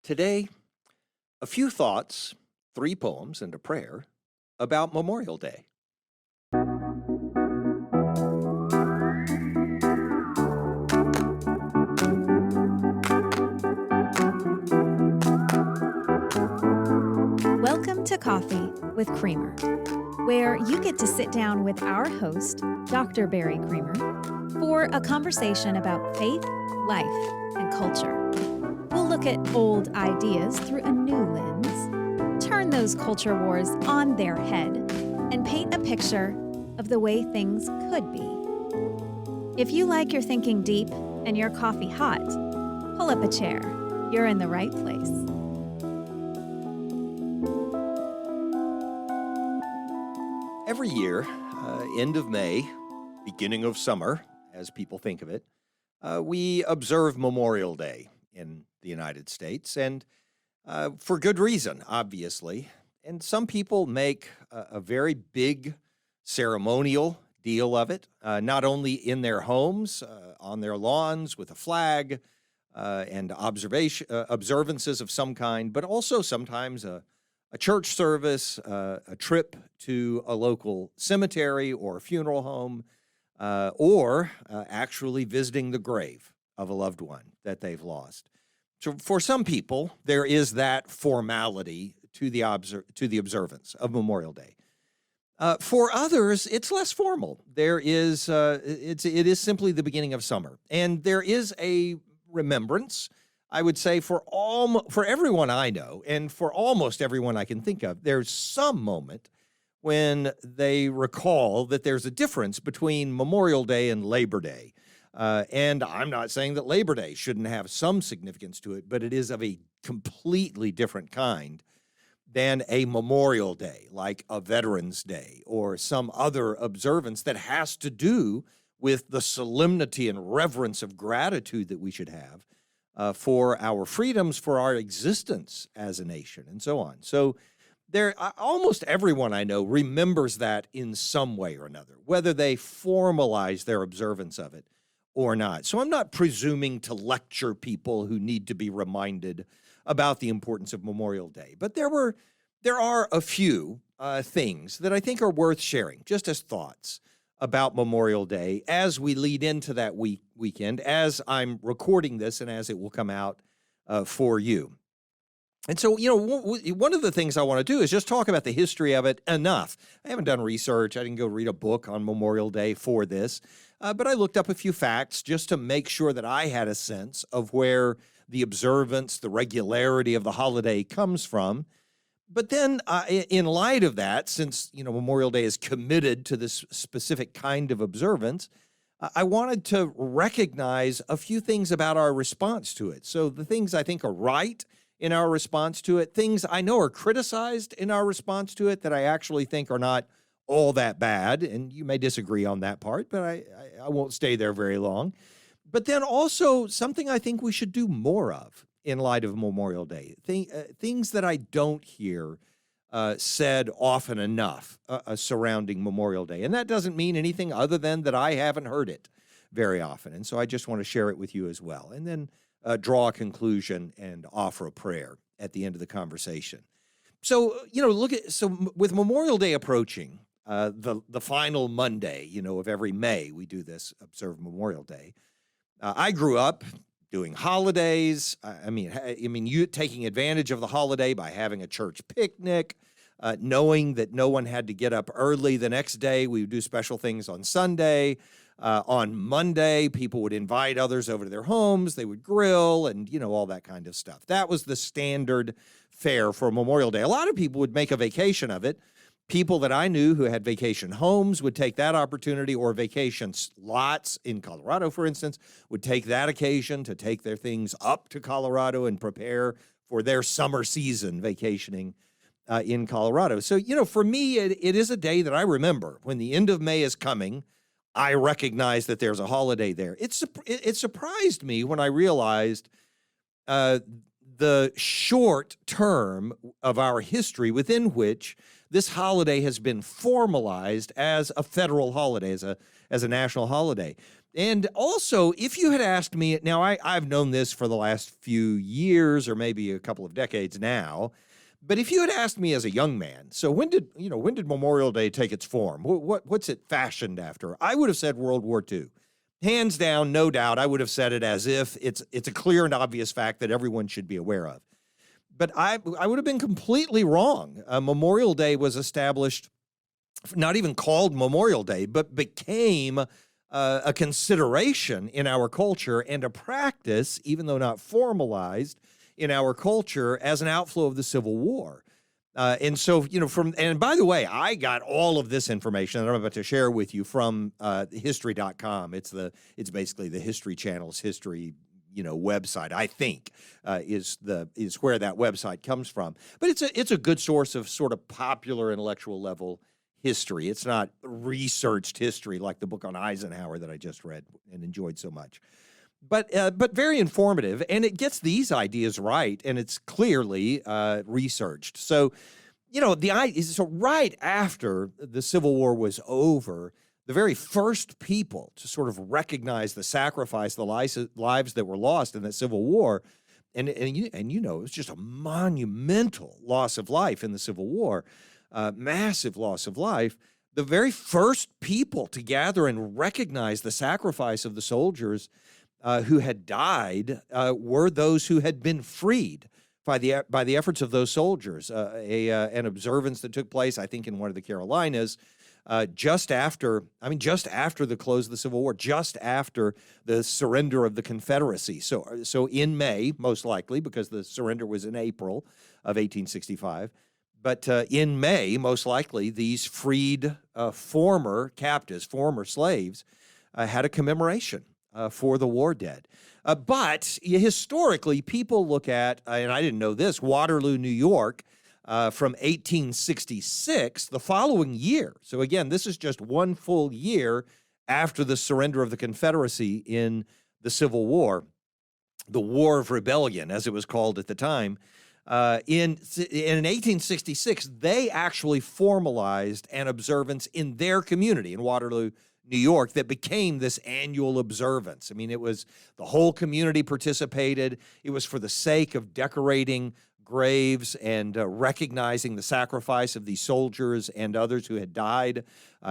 Today, a few thoughts, three poems, and a prayer about Memorial Day. Welcome to Coffee with Creamer, where you get to sit down with our host, Dr. Barry Creamer, for a conversation about faith, life, and culture. We'll look at old ideas through a new lens, turn those culture wars on their head, and paint a picture of the way things could be. If you like your thinking deep and your coffee hot, pull up a chair. You're in the right place. Every year, end of May, beginning of summer, as people think of it, we observe Memorial Day in the United States, and for good reason, obviously. And some people make a very big ceremonial deal of it, not only in their homes, on their lawns with a flag and observances of some kind, but also sometimes a church service, a trip to a local cemetery or funeral home, or actually visiting the grave of a loved one that they've lost. So for some people, there is that formality to the observance of Memorial Day. For others, it's less formal. It is simply the beginning of summer, and there is a remembrance, I would say, for everyone I know, and for almost everyone I can think of. There's some moment when they recall that there's a difference between Memorial Day and Labor Day. And I'm not saying that Labor Day shouldn't have some significance to it, but it is of a completely different kind than a Memorial Day, like a Veterans Day or some other observance that has to do with the solemnity and reverence of gratitude that we should have for our freedoms, for our existence as a nation, and so on. So almost everyone I know remembers that in some way or another, whether they formalize their observance of it or not. So I'm not presuming to lecture people who need to be reminded about the importance of Memorial Day. But there are a few things that I think are worth sharing, just as thoughts about Memorial Day as we lead into that weekend, as I'm recording this and as it will come out for you. And so, one of the things I want to do is just talk about the history of it enough. I haven't done research. I didn't go read a book on Memorial Day for this, but I looked up a few facts just to make sure that I had a sense of where the observance, the regularity of the holiday comes from. But then in light of that, since, Memorial Day is committed to this specific kind of observance, I wanted to recognize a few things about our response to it. So the things I think are right in our response to it, things I know are criticized in our response to it that I actually think are not all that bad. And you may disagree on that part, but I won't stay there very long. But then also something I think we should do more of in light of Memorial Day, things that I don't hear said often enough surrounding Memorial Day. And that doesn't mean anything other than that I haven't heard it very often. And so I just want to share it with you as well. And then draw a conclusion and offer a prayer at the end of the conversation. So, with Memorial Day approaching, the final Monday, of every May, we do this, observe Memorial Day. I grew up doing holidays. You taking advantage of the holiday by having a church picnic, knowing that no one had to get up early the next day. We would do special things on Sunday. On Monday, people would invite others over to their homes. They would grill and, all that kind of stuff. That was the standard fare for Memorial Day. A lot of people would make a vacation of it. People that I knew who had vacation homes would take that opportunity, or vacation lots in Colorado, for instance, would take that occasion to take their things up to Colorado and prepare for their summer season vacationing in Colorado. So, for me, it is a day that I remember. When the end of May is coming, I recognize that there's a holiday there. It surprised me when I realized the short term of our history within which this holiday has been formalized as a federal holiday, as a national holiday. And also, if you had asked me, now I've known this for the last few years or maybe a couple of decades now, but if you had asked me as a young man, so when did Memorial Day take its form? What's it fashioned after? I would have said World War II. Hands down, no doubt, I would have said it as if it's a clear and obvious fact that everyone should be aware of. But I would have been completely wrong. Memorial Day was established, not even called Memorial Day, but became a consideration in our culture and a practice, even though not formalized in our culture, as an outflow of the Civil War. And so, and by the way, I got all of this information that I'm about to share with you from history.com. It's basically the History Channel's history, website, I think, is where that website comes from. But it's a good source of sort of popular intellectual level history. It's not researched history like the book on Eisenhower that I just read and enjoyed so much. But very informative, and it gets these ideas right, and it's clearly researched. So, so right after the Civil War was over, the very first people to sort of recognize the sacrifice, the lives that were lost in the Civil War, and it was just a monumental loss of life in the Civil War, massive loss of life. The very first people to gather and recognize the sacrifice of the soldiers who had died were those who had been freed by the efforts of those soldiers. An observance that took place, I think, in one of the Carolinas, just after the close of the Civil War, just after the surrender of the Confederacy. So in May, most likely, because the surrender was in April of 1865. But in May, most likely, these freed former captives, former slaves, had a commemoration for the war dead. But historically, people look at, and I didn't know this, Waterloo, New York, from 1866, the following year. So again, this is just one full year after the surrender of the Confederacy in the Civil War, the War of Rebellion, as it was called at the time. In 1866, they actually formalized an observance in their community in Waterloo, New York, that became this annual observance. I mean, it was the whole community participated. It was for the sake of decorating graves and recognizing the sacrifice of these soldiers and others who had died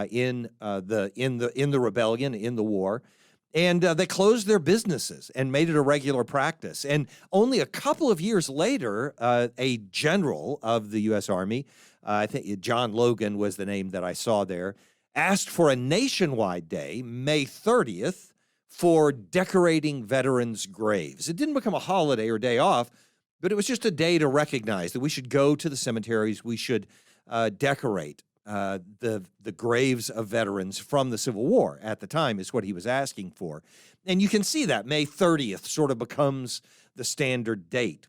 in the rebellion, in the war. And they closed their businesses and made it a regular practice. And only a couple of years later, a general of the U.S. Army, I think John Logan was the name that I saw there, asked for a nationwide day, May 30th, for decorating veterans' graves. It didn't become a holiday or day off, but it was just a day to recognize that we should go to the cemeteries, we should decorate the graves of veterans from the Civil War at the time is what he was asking for. And you can see that May 30th sort of becomes the standard date.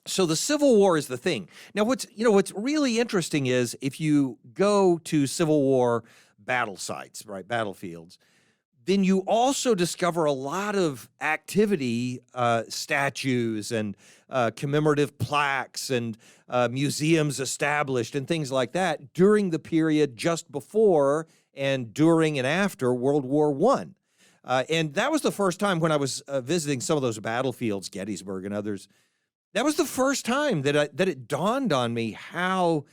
So the Civil War is the thing. Now, what's really interesting is if you go to Civil War battle sites, right, battlefields, then you also discover a lot of activity, statues and commemorative plaques and museums established and things like that during the period just before and during and after World War I. And that was the first time when I was visiting some of those battlefields, Gettysburg and others. That was the first time that it dawned on me how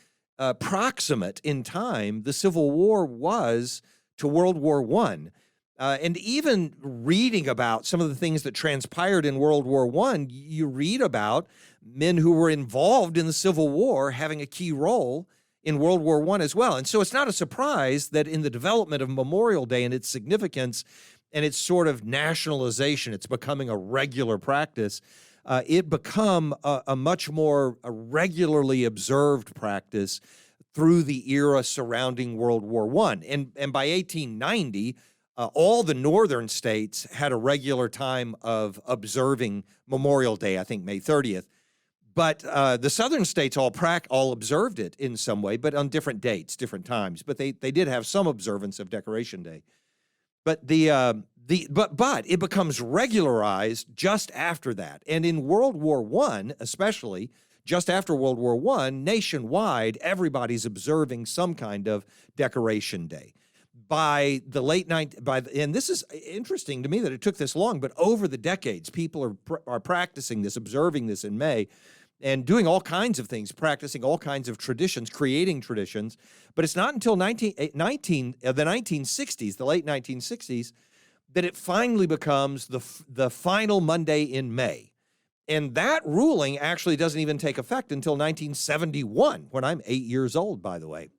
proximate in time the Civil War was to World War I. And even reading about some of the things that transpired in World War I, you read about men who were involved in the Civil War having a key role in World War I as well. And so it's not a surprise that in the development of Memorial Day and its significance and its sort of nationalization, it's becoming a regular practice, it become a much more regularly observed practice through the era surrounding World War I. And by 1890, all the northern states had a regular time of observing Memorial Day, I think May 30th. But the southern states all observed it in some way, but on different dates, different times. But they did have some observance of Decoration Day. But but it becomes regularized just after that. And in World War I, especially just after World War I, nationwide, everybody's observing some kind of Decoration Day. by the and this is interesting to me that it took this long, but over the decades, people are practicing this, observing this in May, and doing all kinds of things, practicing all kinds of traditions, creating traditions. But it's not until the 1960s, the late 1960s, that it finally becomes the final Monday in May. And that ruling actually doesn't even take effect until 1971, when I'm 8 years old, by the way.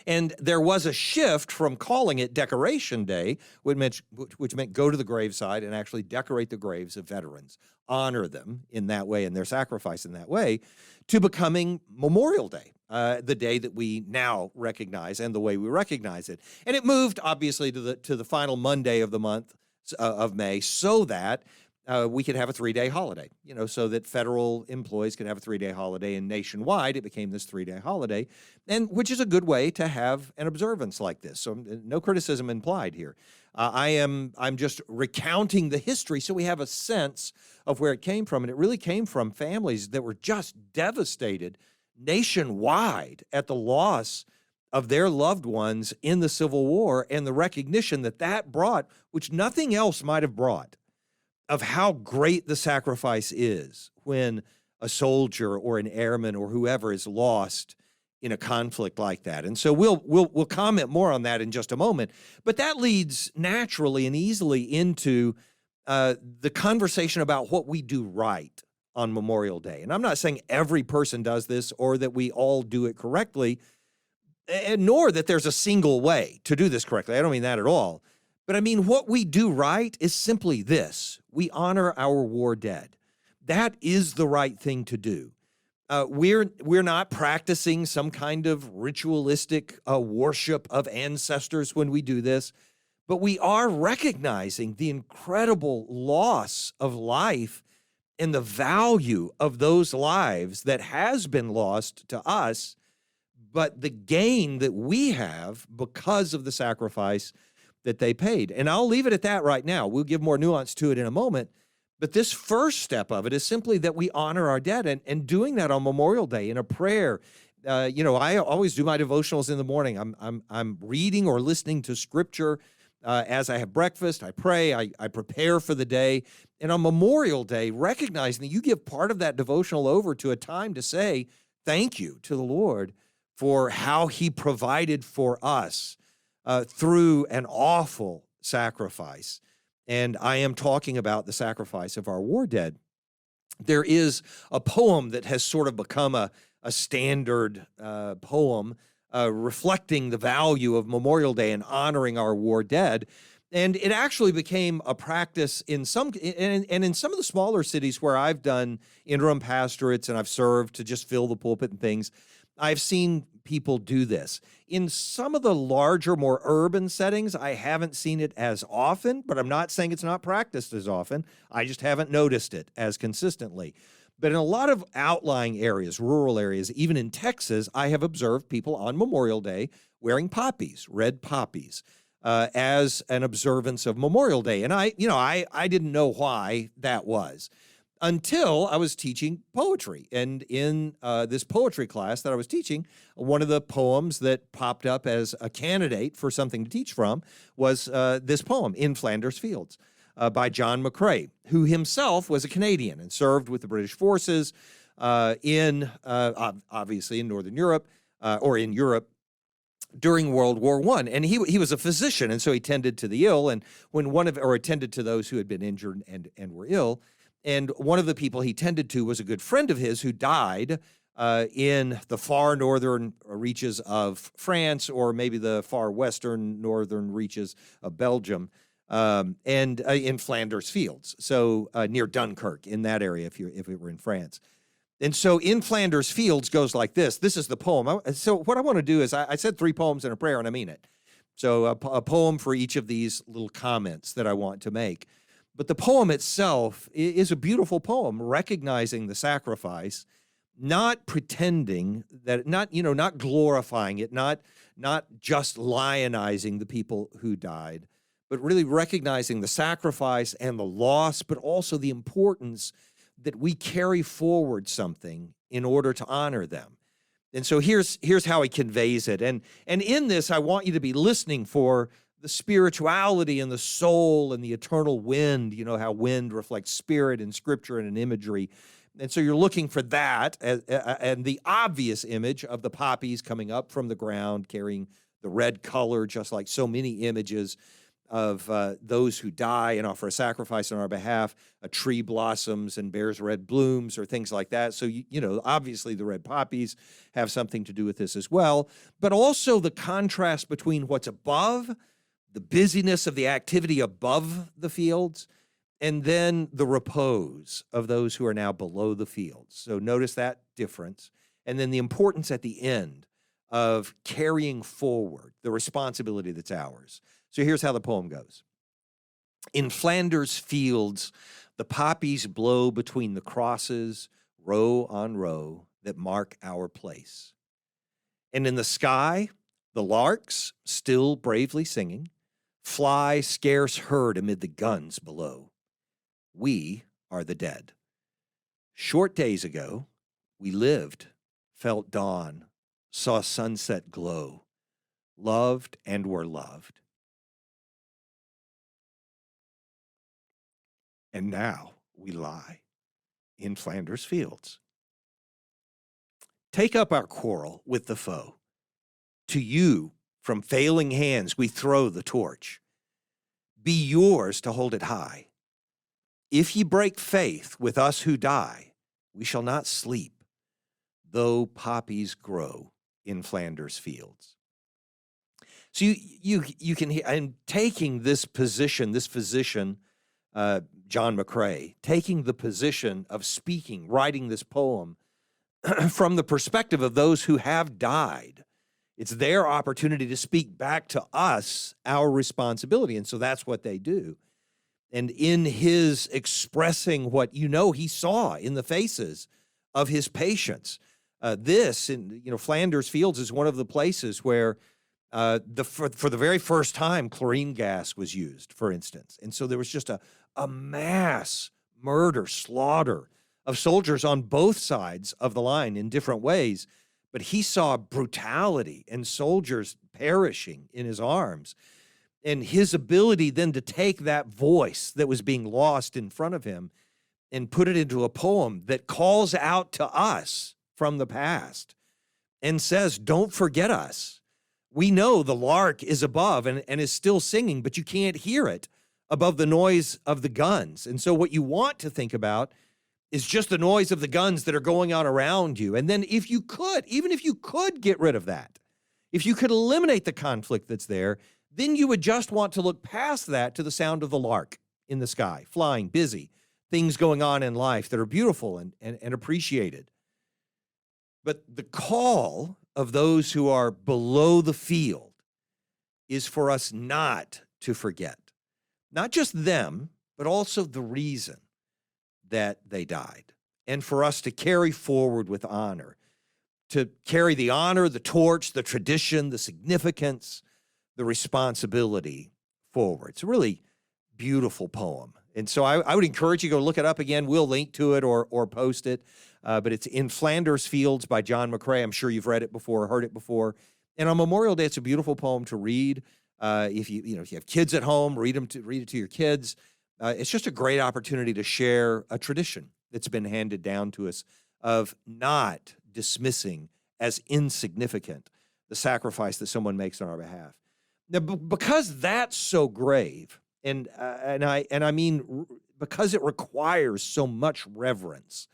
And there was a shift from calling it Decoration Day, which meant go to the graveside and actually decorate the graves of veterans, honor them in that way and their sacrifice in that way, to becoming Memorial Day, the day that we now recognize and the way we recognize it. And it moved, obviously, to the final Monday of the month of May, so that we could have a 3-day holiday, so that federal employees could have a 3-day holiday, and nationwide it became this 3-day holiday, and which is a good way to have an observance like this. So no criticism implied here. I'm just recounting the history so we have a sense of where it came from, and it really came from families that were just devastated nationwide at the loss of their loved ones in the Civil War, and the recognition that brought, which nothing else might have brought, of how great the sacrifice is when a soldier or an airman or whoever is lost in a conflict like that. And so we'll comment more on that in just a moment. But that leads naturally and easily into the conversation about what we do right on Memorial Day. And I'm not saying every person does this or that we all do it correctly, and nor that there's a single way to do this correctly. I don't mean that at all. But I mean, what we do right is simply this: we honor our war dead. That is the right thing to do. We're not practicing some kind of ritualistic worship of ancestors when we do this, but we are recognizing the incredible loss of life and the value of those lives that has been lost to us, but the gain that we have because of the sacrifice that they paid. And I'll leave it at that right now. We'll give more nuance to it in a moment. But this first step of it is simply that we honor our dead, and doing that on Memorial Day in a prayer. I always do my devotionals in the morning. I'm reading or listening to scripture as I have breakfast. I pray. I prepare for the day. And on Memorial Day, recognizing that you give part of that devotional over to a time to say thank you to the Lord for how he provided for us through an awful sacrifice. And I am talking about the sacrifice of our war dead. There is a poem that has sort of become a standard poem reflecting the value of Memorial Day and honoring our war dead. And it actually became a practice in some of the smaller cities where I've done interim pastorates and I've served to just fill the pulpit and things. I've seen people do this. In some of the larger, more urban settings, I haven't seen it as often, but I'm not saying it's not practiced as often. I just haven't noticed it as consistently. But in a lot of outlying areas, rural areas, even in Texas, I have observed people on Memorial Day wearing poppies, red poppies, as an observance of Memorial Day. And I didn't know why that was, until I was teaching poetry. And in this poetry class that I was teaching, one of the poems that popped up as a candidate for something to teach from was this poem, In Flanders Fields, by John McCrae, who himself was a Canadian and served with the British forces obviously in Northern Europe, or in Europe, during World War I. And he was a physician, and so he tended to the ill, and attended to those who had been injured and were ill. And one of the people he tended to was a good friend of his who died in the far northern reaches of France, or maybe the far western northern reaches of Belgium, and in Flanders Fields, so near Dunkirk, in that area, if it were in France. And so In Flanders Fields goes like this. This is the poem. So what I want to do is, I said 3 poems and a prayer, and I mean it. So a poem for each of these little comments that I want to make. But the poem itself is a beautiful poem, recognizing the sacrifice, not pretending that, not glorifying it, not just lionizing the people who died, but really recognizing the sacrifice and the loss, but also the importance that we carry forward something in order to honor them. And so here's how he conveys it. And in this, I want you to be listening for the spirituality and the soul and the eternal wind. You know how wind reflects spirit in scripture and in imagery. And so you're looking for that and the obvious image of the poppies coming up from the ground, carrying the red color, just like so many images of those who die and offer a sacrifice on our behalf. A tree blossoms and bears red blooms or things like that. So, you know, obviously the red poppies have something to do with this as well. But also the contrast between what's above, the busyness of the activity above the fields, and then the repose of those who are now below the fields. So notice that difference. And then the importance at the end of carrying forward the responsibility that's ours. So here's how the poem goes. In Flanders fields, the poppies blow between the crosses, row on row, that mark our place. And in the sky, the larks, still bravely singing, fly scarce heard amid the guns below. We are the dead. Short days ago, we lived, felt dawn, saw sunset glow, loved and were loved. And now we lie in Flanders fields. Take up our quarrel with the foe. To you, from failing hands, we throw the torch. Be yours to hold it high. If ye break faith with us who die, we shall not sleep, though poppies grow in Flanders fields. So you can hear, and taking this position, this physician, John McCrae, taking the position of speaking, writing this poem from the perspective of those who have died. It's their opportunity to speak back to us our responsibility. And so that's what they do. And in his expressing what he saw in the faces of his patients, Flanders Fields is one of the places where for the very first time chlorine gas was used, for instance. And so there was just a mass murder, slaughter of soldiers on both sides of the line in different ways. But he saw brutality and soldiers perishing in his arms. And his ability then to take that voice that was being lost in front of him and put it into a poem that calls out to us from the past and says, don't forget us. We know the lark is above and is still singing, but you can't hear it above the noise of the guns. And so what you want to think about is just the noise of the guns that are going on around you. And then if you could, even if you could get rid of that, if you could eliminate the conflict that's there, then you would just want to look past that to the sound of the lark in the sky, flying, busy, things going on in life that are beautiful and appreciated. But the call of those who are below the field is for us not to forget, not just them, but also the reason that they died, and for us to carry forward with honor, to carry the honor, the torch, the tradition, the significance, the responsibility forward. It's a really beautiful poem. And so I would encourage you to go look it up again. We'll link to it or post it. But it's In Flanders Fields by John McCrae. I'm sure you've read it before, heard it before. And on Memorial Day, it's a beautiful poem to read. If you have kids at home, read it to your kids. It's just a great opportunity to share a tradition that's been handed down to us of not dismissing as insignificant the sacrifice that someone makes on our behalf. Now, because that's so grave, and I mean because it requires so much reverence,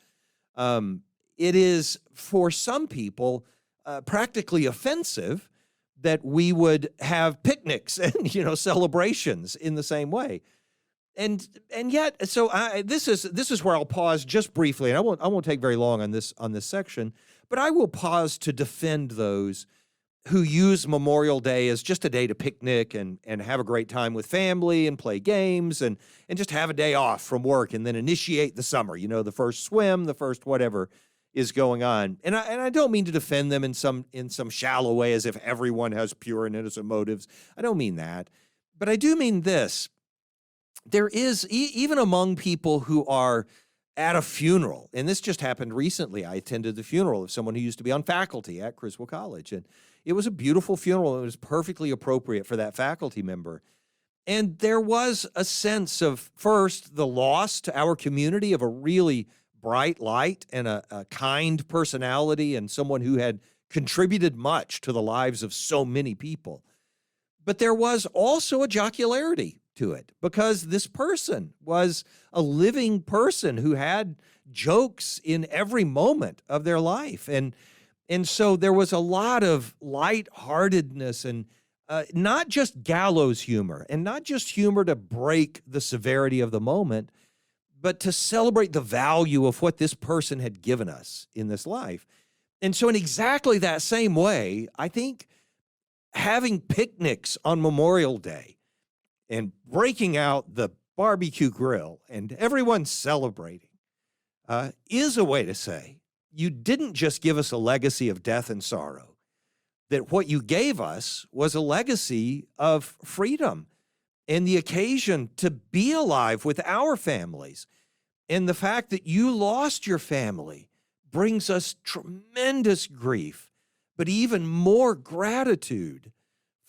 it is for some people practically offensive that we would have picnics and celebrations in the same way. And yet, so this is where I'll pause just briefly, and I won't take very long on this section, but I will pause to defend those who use Memorial Day as just a day to picnic and have a great time with family and play games and just have a day off from work and then initiate the summer, the first swim, the first whatever is going on. And I don't mean to defend them in some shallow way as if everyone has pure and innocent motives. I don't mean that. But I do mean this. There is, even among people who are at a funeral, and this just happened recently. I attended the funeral of someone who used to be on faculty at Criswell College, and it was a beautiful funeral. It was perfectly appropriate for that faculty member. And there was a sense of, first, the loss to our community of a really bright light and a kind personality and someone who had contributed much to the lives of so many people. But there was also a jocularity to it because this person was a living person who had jokes in every moment of their life. And so there was a lot of lightheartedness and not just gallows humor and not just humor to break the severity of the moment, but to celebrate the value of what this person had given us in this life. And so in exactly that same way, I think having picnics on Memorial Day and breaking out the barbecue grill and everyone celebrating is a way to say, you didn't just give us a legacy of death and sorrow, that what you gave us was a legacy of freedom and the occasion to be alive with our families. And the fact that you lost your family brings us tremendous grief, but even more gratitude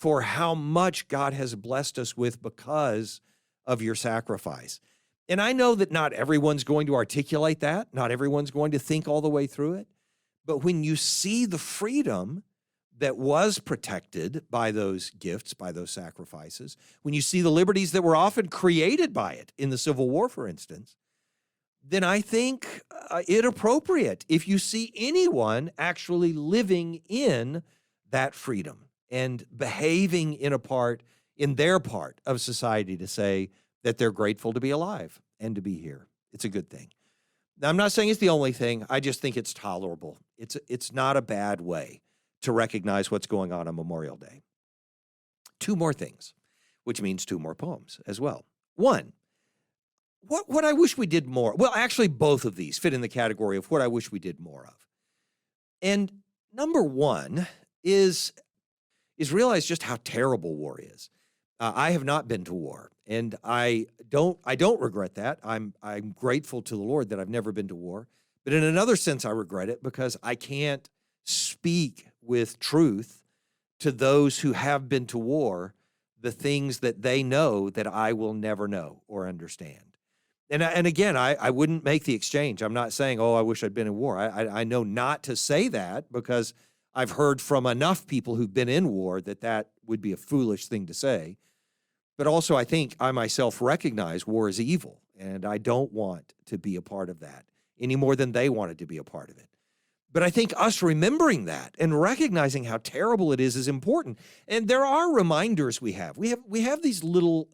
for how much God has blessed us with because of your sacrifice. And I know that not everyone's going to articulate that. Not everyone's going to think all the way through it. But when you see the freedom that was protected by those gifts, by those sacrifices, when you see the liberties that were often created by it in the Civil War, for instance, then I think it appropriate if you see anyone actually living in that freedom and behaving in their part of society to say that they're grateful to be alive and to be here. It's a good thing. Now, I'm not saying it's the only thing. I just think it's tolerable. It's not a bad way to recognize what's going on Memorial Day. Two more things, which means two more poems as well. One, what I wish we did more. Well, actually, both of these fit in the category of what I wish we did more of. And number one is realize just how terrible war is. I have not been to war, and I don't regret that. I'm grateful to the Lord that I've never been to war. But in another sense, I regret it because I can't speak with truth to those who have been to war the things that they know that I will never know or understand. And again, I wouldn't make the exchange. I'm not saying, oh, I wish I'd been in war. I know not to say that because I've heard from enough people who've been in war that would be a foolish thing to say. But also, I think I myself recognize war is evil, and I don't want to be a part of that any more than they wanted to be a part of it. But I think us remembering that and recognizing how terrible it is important. And there are reminders we have. We have these little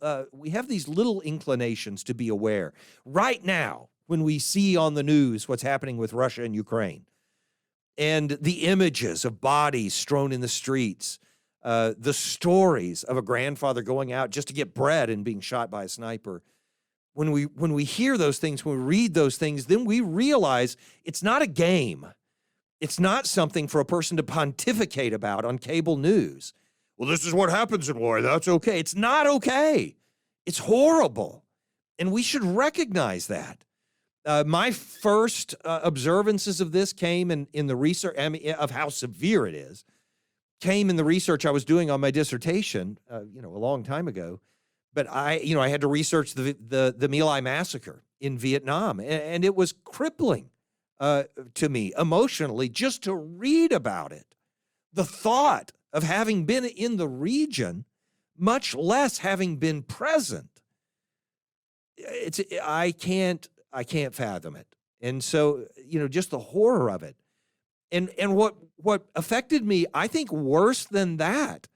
inclinations to be aware. Right now, when we see on the news what's happening with Russia and Ukraine, and the images of bodies strewn in the streets, the stories of a grandfather going out just to get bread and being shot by a sniper. When we hear those things, when we read those things, then we realize it's not a game. It's not something for a person to pontificate about on cable news. Well, this is what happens in war. That's okay. It's not okay. It's horrible. And we should recognize that. My first observances of this came in the research, of how severe it is, came in the research I was doing on my dissertation, a long time ago. But I had to research the My Lai massacre in Vietnam, and it was crippling to me emotionally just to read about it. The thought of having been in the region, much less having been present, I can't fathom it. And so, just the horror of it. And what affected me, I think worse than that,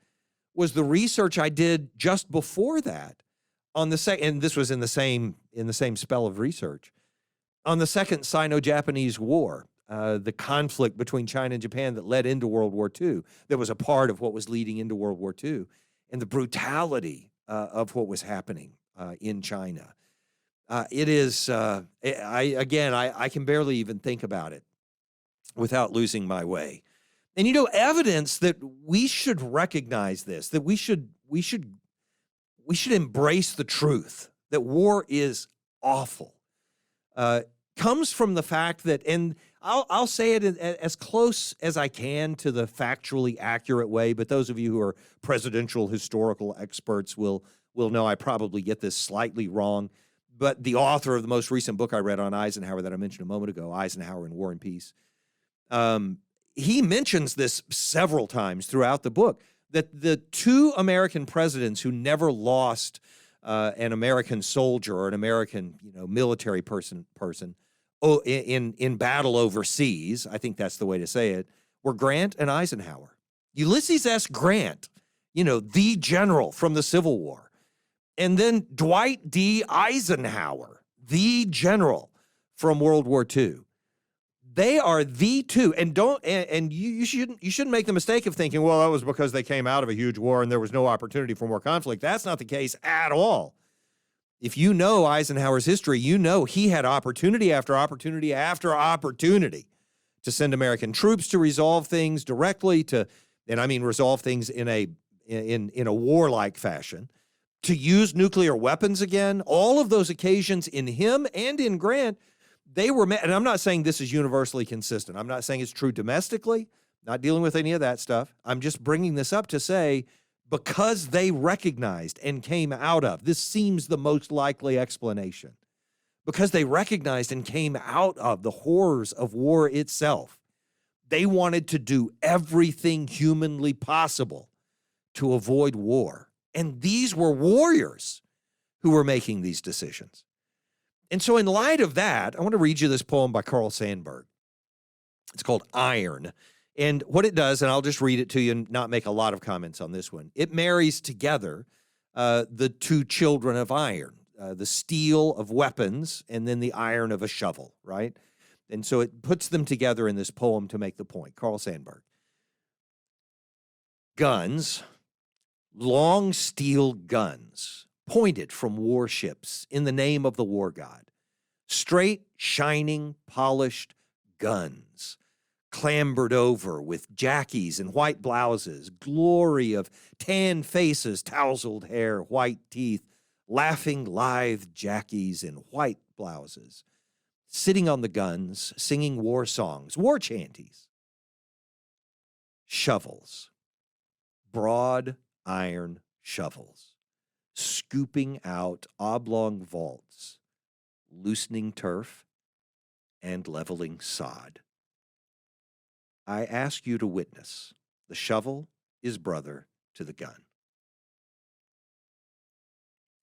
was the research I did just before that on and this was in the same spell of research, on the Second Sino-Japanese War, the conflict between China and Japan that led into World War II, that was a part of what was leading into World War II, and the brutality of what was happening in China. It is, I can barely even think about it without losing my way. And evidence that we should recognize this, that we should embrace the truth that war is awful. comes from the fact that, and I'll say it as close as I can to the factually accurate way, but those of you who are presidential historical experts will know I probably get this slightly wrong. But the author of the most recent book I read on Eisenhower that I mentioned a moment ago, Eisenhower in War and Peace, he mentions this several times throughout the book, that the two American presidents who never lost an American soldier or an American military person in battle overseas, I think that's the way to say it, were Grant and Eisenhower. Ulysses S. Grant, the general from the Civil War. And then Dwight D. Eisenhower, the general from World War II. They are the two, and you shouldn't make the mistake of thinking, well, that was because they came out of a huge war and there was no opportunity for more conflict. That's not the case at all. If you know Eisenhower's history, you know he had opportunity after opportunity after opportunity to send American troops to resolve things directly, and I mean resolve things in a warlike fashion, to use nuclear weapons again. All of those occasions in him and in Grant, they were met, and I'm not saying this is universally consistent. I'm not saying it's true domestically, not dealing with any of that stuff. I'm just bringing this up to say, because they recognized and came out of, this seems the most likely explanation, because they recognized and came out of the horrors of war itself, they wanted to do everything humanly possible to avoid war. And these were warriors who were making these decisions. And so in light of that, I want to read you this poem by Carl Sandburg. It's called Iron. And what it does, and I'll just read it to you and not make a lot of comments on this one, it marries together the two children of iron, the steel of weapons and then the iron of a shovel, right? And so it puts them together in this poem to make the point. Carl Sandburg. Guns, long steel guns, pointed from warships in the name of the war god. Straight, shining, polished guns, clambered over with jackies and white blouses, glory of tan faces, tousled hair, white teeth, laughing, lithe jackies in white blouses, sitting on the guns, singing war songs, war chanties. Shovels, broad iron shovels, scooping out oblong vaults, loosening turf, and leveling sod. I ask you to witness, the shovel is brother to the gun.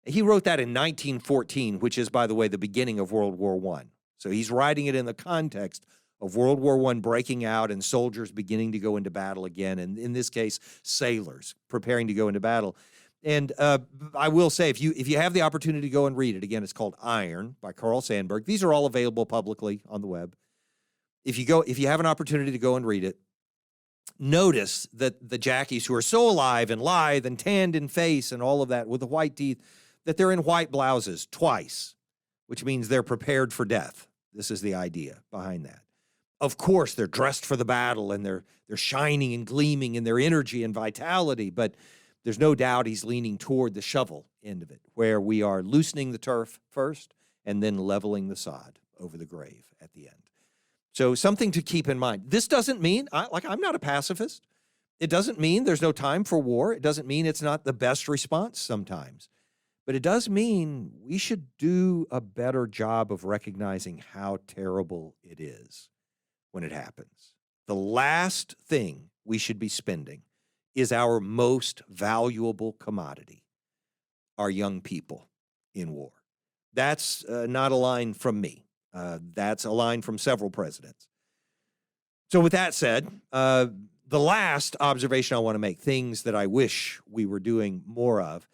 He wrote that in 1914, which is, by the way, the beginning of World War I. So he's writing it in the context of World War I breaking out and soldiers beginning to go into battle again, and in this case, sailors preparing to go into battle. And I will say, if you have the opportunity to go and read it, again, it's called Iron by Carl Sandburg. These are all available publicly on the web. If you have an opportunity to go and read it, notice that the jackies who are so alive and lithe and tanned in face and all of that with the white teeth, that they're in white blouses twice, which means they're prepared for death. This is the idea behind that. Of course, they're dressed for the battle and they're shining and gleaming in their energy and vitality, but there's no doubt he's leaning toward the shovel end of it, where we are loosening the turf first and then leveling the sod over the grave at the end. So something to keep in mind. This doesn't mean, I'm not a pacifist. It doesn't mean there's no time for war. It doesn't mean it's not the best response sometimes. But it does mean we should do a better job of recognizing how terrible it is when it happens. The last thing we should be spending is our most valuable commodity, our young people in war. That's not a line from me. That's a line from several presidents. So with that said, the last observation I want to make, things that I wish we were doing more of,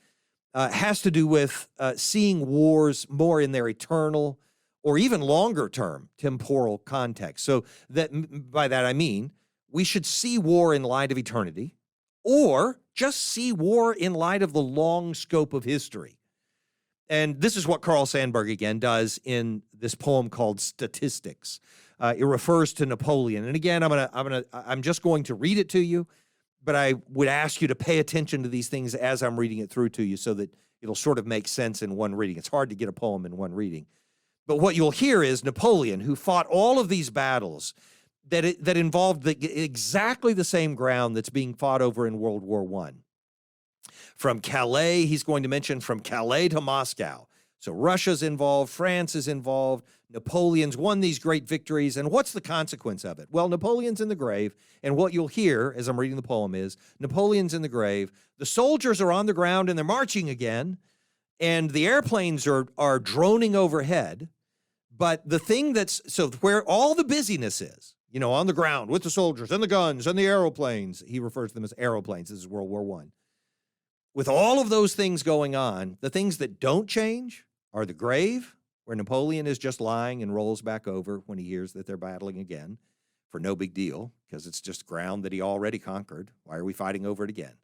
has to do with seeing wars more in their eternal or even longer term temporal context. So by that I mean we should see war in light of eternity, or just see war in light of the long scope of history. And this is what Carl Sandburg again does in this poem called Statistics. It refers to Napoleon. And again, I'm just going to read it to you, but I would ask you to pay attention to these things as I'm reading it through to you so that it'll sort of make sense in one reading. It's hard to get a poem in one reading. But what you'll hear is Napoleon, who fought all of these battles that involved exactly the same ground that's being fought over in World War I. From Calais, he's going to mention from Calais to Moscow. So Russia's involved, France is involved, Napoleon's won these great victories, and what's the consequence of it? Well, Napoleon's in the grave, and what you'll hear as I'm reading the poem is, Napoleon's in the grave, the soldiers are on the ground and they're marching again, and the airplanes are droning overhead, but the thing so where all the busyness is, on the ground with the soldiers and the guns and the aeroplanes, he refers to them as aeroplanes, this is World War I. With all of those things going on, the things that don't change are the grave, where Napoleon is just lying and rolls back over when he hears that they're battling again for no big deal, because it's just ground that he already conquered. Why are we fighting over it again?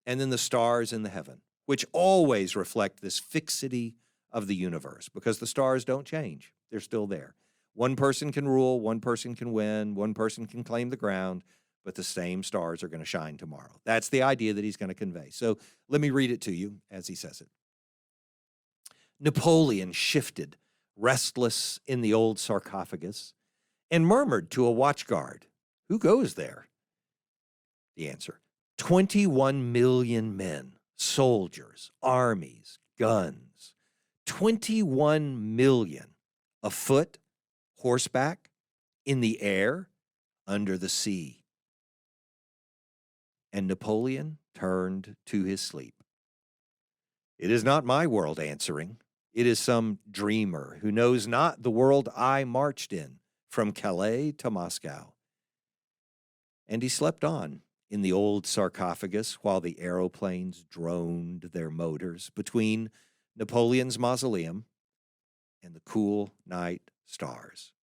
And then the stars in the heaven, which always reflect this fixity of the universe, because the stars don't change. They're still there. One person can rule, one person can win, one person can claim the ground, but the same stars are going to shine tomorrow. That's the idea that he's going to convey. So let me read it to you as he says it. Napoleon shifted, restless in the old sarcophagus, and murmured to a watchguard, "Who goes there?" The answer, 21 million men, soldiers, armies, guns. 21 million, afoot, horseback, in the air, under the sea. And Napoleon turned to his sleep. It is not my world answering. It is some dreamer who knows not the world I marched in, from Calais to Moscow. And he slept on in the old sarcophagus while the aeroplanes droned their motors between Napoleon's mausoleum and the cool night stars.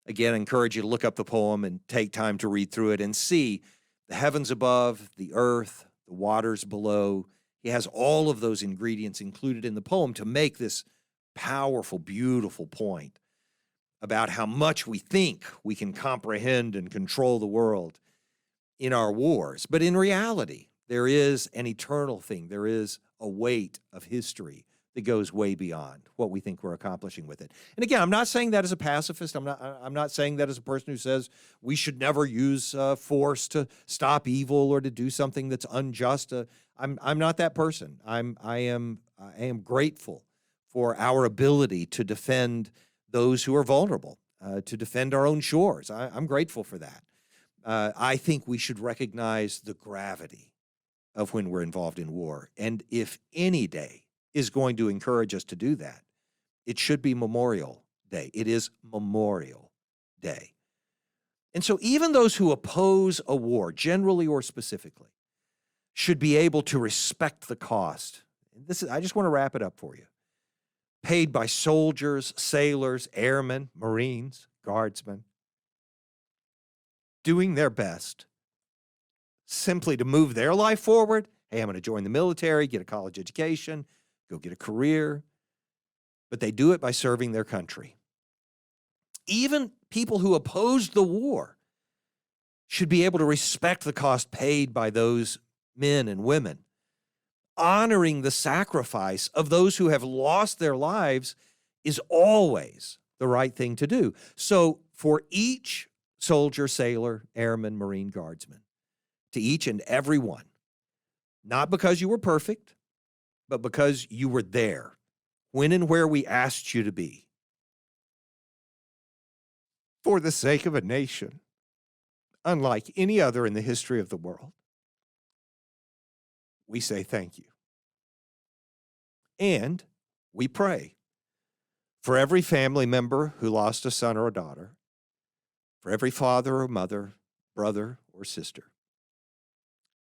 Again, I encourage you to look up the poem and take time to read through it and see the heavens above, the earth, the waters below. He has all of those ingredients included in the poem to make this powerful, beautiful point about how much we think we can comprehend and control the world in our wars. But in reality, there is an eternal thing. There is a weight of history that goes way beyond what we think we're accomplishing with it. And again, I'm not saying that as a pacifist. I'm not saying that as a person who says we should never use force to stop evil or to do something that's unjust. I'm not that person. I am grateful for our ability to defend those who are vulnerable, to defend our own shores. I'm grateful for that. I think we should recognize the gravity of when we're involved in war. And if any day is going to encourage us to do that, it should be Memorial Day. It is Memorial Day. And so even those who oppose a war, generally or specifically, should be able to respect the cost. I just want to wrap it up for you. Paid by soldiers, sailors, airmen, Marines, guardsmen, doing their best simply to move their life forward. Hey, I'm going to join the military, get a college education, go get a career. But they do it by serving their country. Even people who opposed the war should be able to respect the cost paid by those men and women. Honoring the sacrifice of those who have lost their lives is always the right thing to do. So for each soldier, sailor, airman, Marine, guardsman, to each and every one, not because you were perfect, but because you were there when and where we asked you to be, for the sake of a nation unlike any other in the history of the world, we say thank you. And we pray for every family member who lost a son or a daughter, for every father or mother, brother or sister.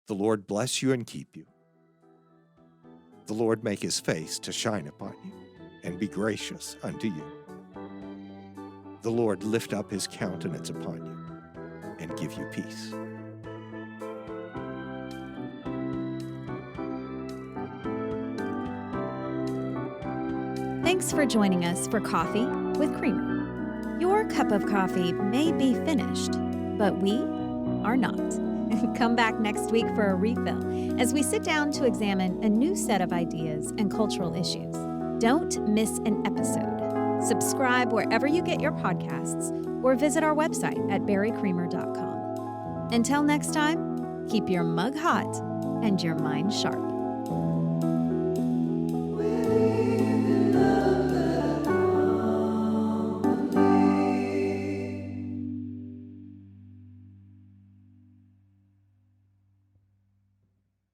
The Lord bless you and keep you. The Lord make his face to shine upon you and be gracious unto you. The Lord lift up his countenance upon you and give you peace. Thanks for joining us for Coffee with Creamer. Your cup of coffee may be finished, but we are not. Come back next week for a refill as we sit down to examine a new set of ideas and cultural issues. Don't miss an episode. Subscribe wherever you get your podcasts or visit our website at barrycreamer.com. Until next time, keep your mug hot and your mind sharp.